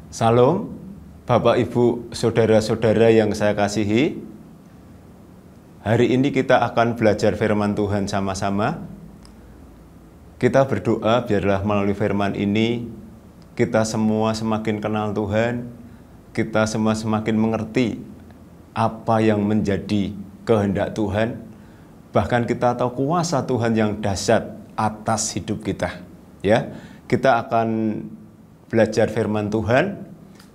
Salam, Bapak, Ibu, Saudara-saudara yang saya kasihi. Hari ini kita akan belajar firman Tuhan sama-sama. Kita berdoa biarlah melalui firman ini, kita semua semakin kenal Tuhan, kita semua semakin mengerti apa yang menjadi kehendak Tuhan. Bahkan kita tahu kuasa Tuhan yang dahsyat atas hidup kita. Ya, kita akan belajar firman Tuhan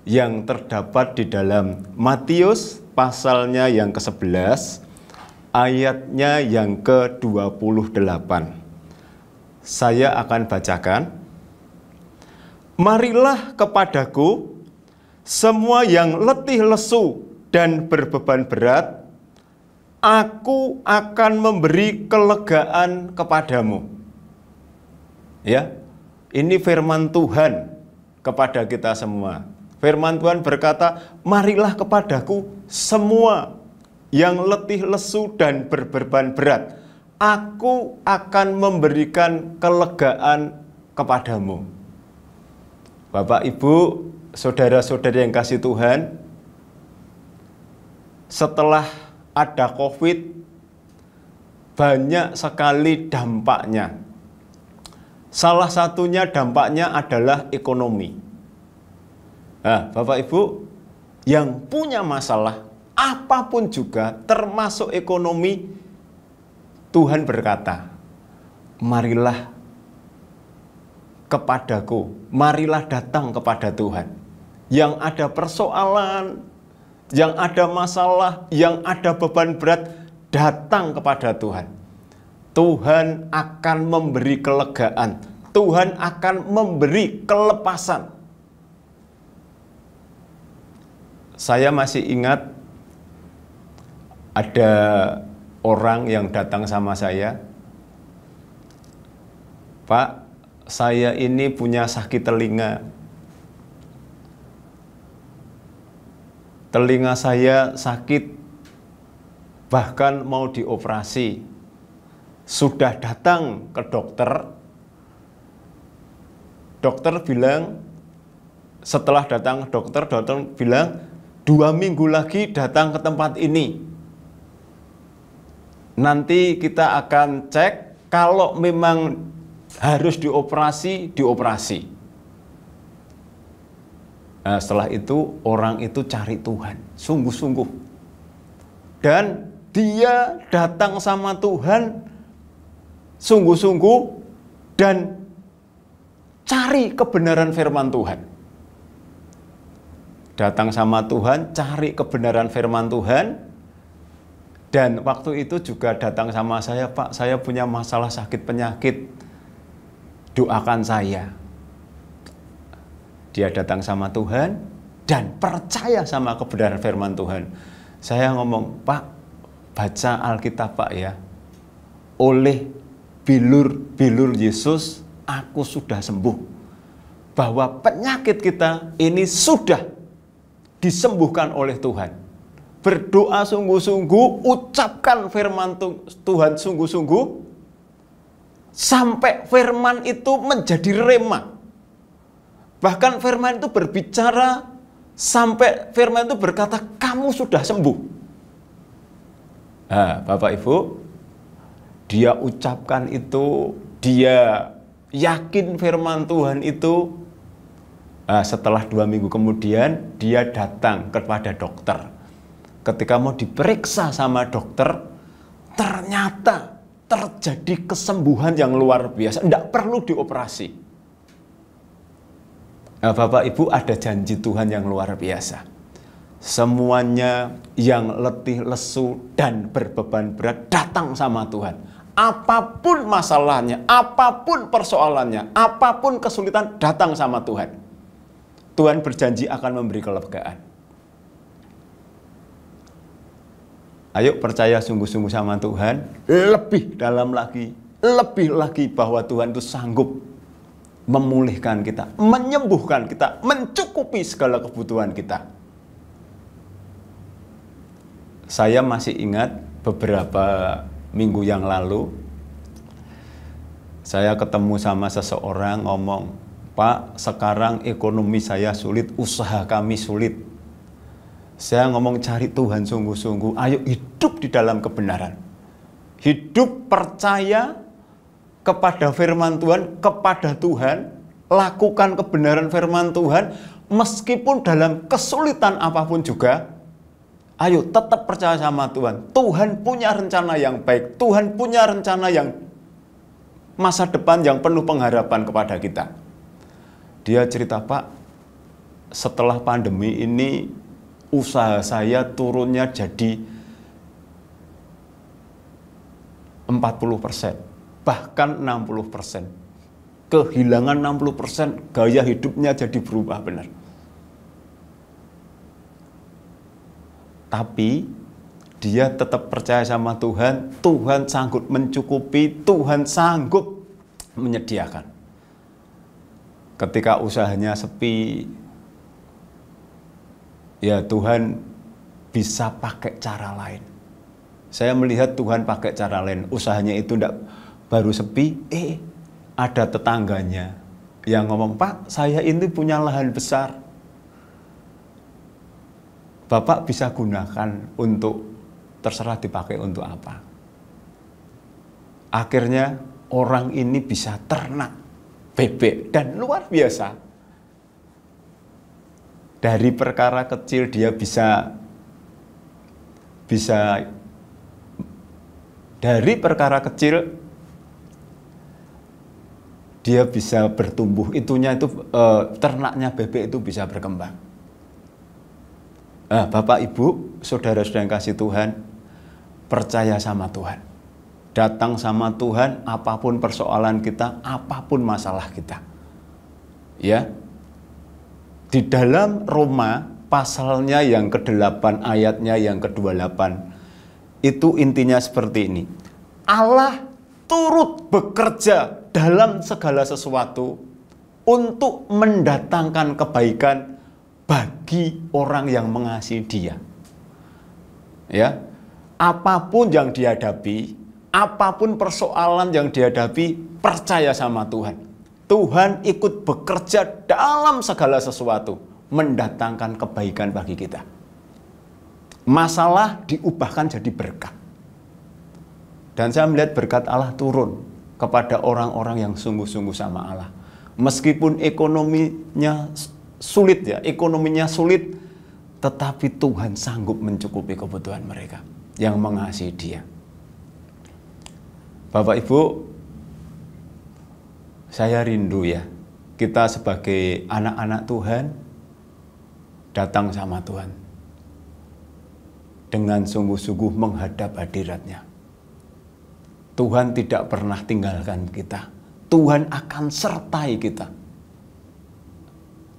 yang terdapat di dalam Matius pasalnya yang ke-11, ayatnya yang ke-28. Saya akan bacakan. Marilah kepadaku semua yang letih lesu dan berbeban berat, aku akan memberi kelegaan kepadamu. Ya, ini firman Tuhan kepada kita semua. Firman Tuhan berkata, marilah kepadaku semua yang letih lesu dan berbeban berat, aku akan memberikan kelegaan kepadamu. Bapak, Ibu, saudara-saudari yang kasih Tuhan, setelah ada COVID, banyak sekali dampaknya. Salah satunya dampaknya adalah ekonomi. Nah, Bapak Ibu yang punya masalah apapun juga, termasuk ekonomi, Tuhan berkata, marilah kepadaku, marilah datang kepada Tuhan. Yang ada persoalan, yang ada masalah, yang ada beban berat, datang kepada Tuhan. Tuhan akan memberi kelegaan, Tuhan akan memberi kelepasan. Saya masih ingat ada orang yang datang sama saya, Pak, saya ini punya sakit telinga. Telinga saya sakit, bahkan mau dioperasi. Sudah datang ke dokter. Dokter bilang, setelah datang ke dokter bilang, 2 minggu lagi datang ke tempat ini. Nanti kita akan cek, kalau memang harus dioperasi, dioperasi. Nah, setelah itu orang itu cari Tuhan, sungguh-sungguh. Dan dia datang sama Tuhan, sungguh-sungguh, dan cari kebenaran firman Tuhan. Datang sama Tuhan, cari kebenaran firman Tuhan. Dan waktu itu juga datang sama saya, Pak, saya punya masalah sakit penyakit, doakan saya. Dia datang sama Tuhan dan percaya sama kebenaran firman Tuhan. Saya ngomong, Pak, baca Alkitab, Pak, ya. Oleh bilur-bilur Yesus, aku sudah sembuh. Bahwa penyakit kita ini sudah disembuhkan oleh Tuhan. Berdoa sungguh-sungguh, ucapkan firman Tuhan sungguh-sungguh, sampai firman itu menjadi rema. Bahkan firman itu berbicara, sampai firman itu berkata, kamu sudah sembuh. Nah, Bapak Ibu, dia ucapkan itu, dia yakin firman Tuhan itu. Setelah 2 minggu kemudian, dia datang kepada dokter. Ketika mau diperiksa sama dokter, ternyata terjadi kesembuhan yang luar biasa. Tidak perlu dioperasi. Nah, Bapak Ibu, ada janji Tuhan yang luar biasa. Semuanya yang letih lesu dan berbeban berat datang sama Tuhan. Apapun masalahnya, apapun persoalannya, apapun kesulitan, datang sama Tuhan. Tuhan berjanji akan memberi kelegaan. Ayo percaya sungguh-sungguh sama Tuhan, lebih dalam lagi, lebih lagi bahwa Tuhan itu sanggup memulihkan kita, menyembuhkan kita, mencukupi segala kebutuhan kita. Saya masih ingat beberapa minggu yang lalu, saya ketemu sama seseorang ngomong, Pak, sekarang ekonomi saya sulit, usaha kami sulit. Saya ngomong cari Tuhan sungguh-sungguh, ayo hidup di dalam kebenaran. Hidup percaya kepada firman Tuhan, kepada Tuhan, lakukan kebenaran firman Tuhan, meskipun dalam kesulitan apapun juga, ayo tetap percaya sama Tuhan. Tuhan punya rencana yang baik, Tuhan punya rencana yang masa depan yang penuh pengharapan kepada kita. Dia cerita, Pak, setelah pandemi ini usaha saya turunnya jadi 40%, bahkan 60%. Kehilangan 60%, gaya hidupnya jadi berubah benar. Tapi dia tetap percaya sama Tuhan, Tuhan sanggup mencukupi, Tuhan sanggup menyediakan. Ketika usahanya sepi, ya Tuhan bisa pakai cara lain. Saya melihat Tuhan pakai cara lain. Usahanya itu tidak baru sepi, ada tetangganya yang ngomong, Pak, saya ini punya lahan besar. Bapak bisa gunakan untuk, terserah dipakai untuk apa. Akhirnya orang ini bisa ternak bebek, dan luar biasa. Dari perkara kecil dia bisa dari perkara kecil dia bisa bertumbuh, ternaknya bebek itu bisa berkembang. Bapak, Ibu, saudara-saudara yang kasih Tuhan, percaya sama Tuhan. Datang sama Tuhan, apapun persoalan kita, apapun masalah kita. Ya. Di dalam Roma, pasalnya yang ke-8, ayatnya yang ke-28, itu intinya seperti ini. Allah turut bekerja dalam segala sesuatu untuk mendatangkan kebaikan bagi orang yang mengasihi Dia. Ya. Apapun yang dihadapi, apapun persoalan yang dihadapi, percaya sama Tuhan. Tuhan ikut bekerja dalam segala sesuatu, mendatangkan kebaikan bagi kita. Masalah diubahkan jadi berkat. Dan saya melihat berkat Allah turun kepada orang-orang yang sungguh-sungguh sama Allah. Meskipun ekonominya sulit, tetapi Tuhan sanggup mencukupi kebutuhan mereka yang mengasihi Dia. Bapak Ibu, saya rindu ya, kita sebagai anak-anak Tuhan datang sama Tuhan dengan sungguh-sungguh menghadap hadirat-Nya. Tuhan tidak pernah tinggalkan kita. Tuhan akan sertai kita.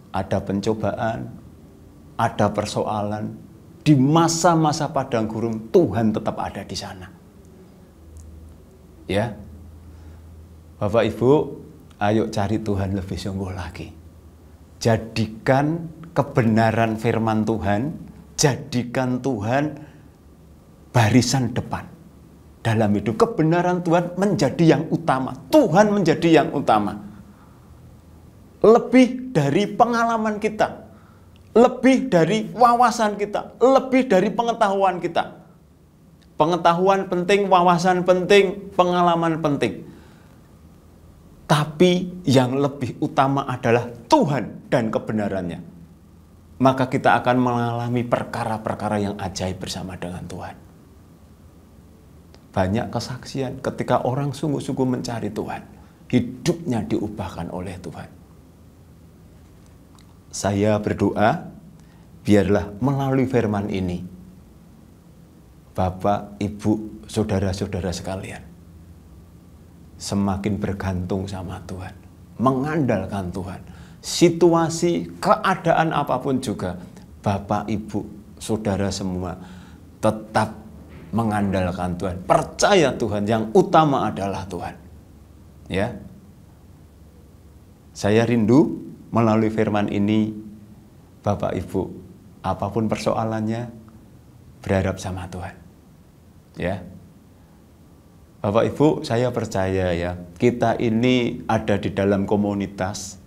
Ada pencobaan, ada persoalan, di masa-masa padang gurun Tuhan tetap ada di sana. Ya, Bapak Ibu, ayo cari Tuhan lebih sungguh lagi. Jadikan kebenaran firman Tuhan, jadikan Tuhan barisan depan dalam hidup. Kebenaran Tuhan menjadi yang utama, Tuhan menjadi yang utama. Lebih dari pengalaman kita, lebih dari wawasan kita, lebih dari pengetahuan kita. Pengetahuan penting, wawasan penting, pengalaman penting. Tapi yang lebih utama adalah Tuhan dan kebenarannya. Maka kita akan mengalami perkara-perkara yang ajaib bersama dengan Tuhan. Banyak kesaksian ketika orang sungguh-sungguh mencari Tuhan, hidupnya diubahkan oleh Tuhan. Saya berdoa, biarlah melalui firman ini, Bapak, Ibu, saudara-saudara sekalian, semakin bergantung sama Tuhan, mengandalkan Tuhan. Situasi, keadaan apapun juga, Bapak, Ibu, saudara semua, tetap mengandalkan Tuhan. Percaya Tuhan, yang utama adalah Tuhan. Ya, saya rindu melalui firman ini, Bapak, Ibu, apapun persoalannya, berharap sama Tuhan. Ya, Bapak Ibu, saya percaya ya, kita ini ada di dalam komunitas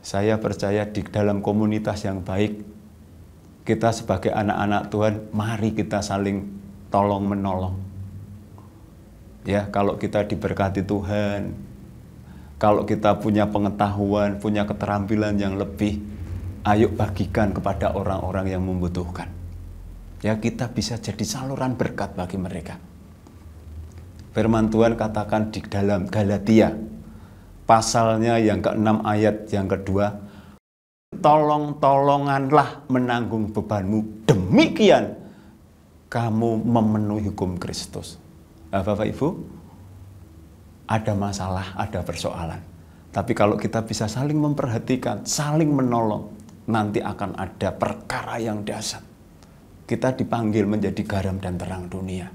Saya percaya di dalam komunitas yang baik, kita sebagai anak-anak Tuhan, mari kita saling tolong-menolong. Ya, kalau kita diberkati Tuhan, kalau kita punya pengetahuan, punya keterampilan yang lebih, ayo bagikan kepada orang-orang yang membutuhkan. Ya, kita bisa jadi saluran berkat bagi mereka. Firman Tuhan katakan di dalam Galatia, pasalnya yang ke-6 ayat yang kedua, tolong-tolonganlah menanggung bebanmu, demikian kamu memenuhi hukum Kristus. Nah, Bapak Ibu, ada masalah, ada persoalan. Tapi kalau kita bisa saling memperhatikan, saling menolong, nanti akan ada perkara yang dahsyat. Kita dipanggil menjadi garam dan terang dunia.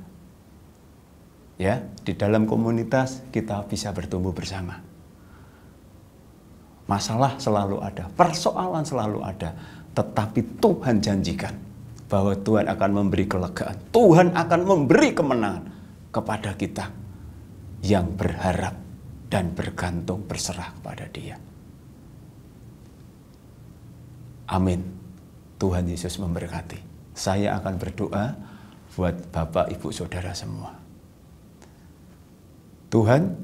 Ya, di dalam komunitas kita bisa bertumbuh bersama. Masalah selalu ada, persoalan selalu ada, tetapi Tuhan janjikan bahwa Tuhan akan memberi kelegaan, Tuhan akan memberi kemenangan kepada kita yang berharap dan bergantung berserah kepada Dia. Amin. Tuhan Yesus memberkati. Saya akan berdoa buat Bapak, Ibu, Saudara semua. Tuhan,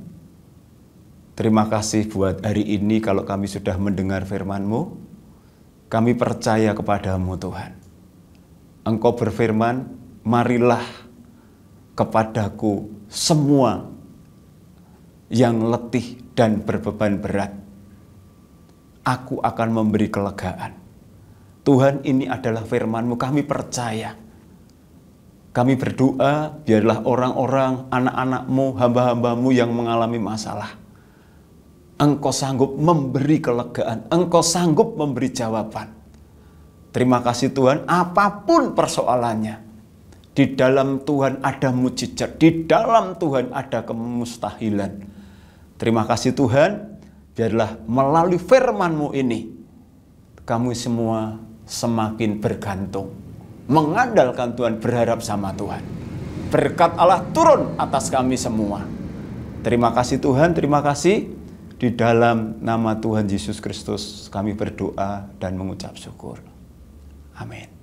terima kasih buat hari ini kalau kami sudah mendengar firman-Mu. Kami percaya kepadamu Tuhan. Engkau berfirman, marilah kepadaku semua yang letih dan berbeban berat. Aku akan memberi kelegaan. Tuhan, ini adalah firman-Mu, kami percaya. Kami berdoa, biarlah orang-orang, anak-anak-Mu, hamba-hamba-Mu yang mengalami masalah, Engkau sanggup memberi kelegaan, Engkau sanggup memberi jawaban. Terima kasih Tuhan, apapun persoalannya, di dalam Tuhan ada mujizat, di dalam Tuhan ada kemustahilan. Terima kasih Tuhan, biarlah melalui firman-Mu ini, kami semua semakin bergantung, mengandalkan Tuhan, berharap sama Tuhan. Berkat Allah turun atas kami semua. Terima kasih Tuhan, terima kasih. Di dalam nama Tuhan Yesus Kristus kami berdoa dan mengucap syukur. Amin.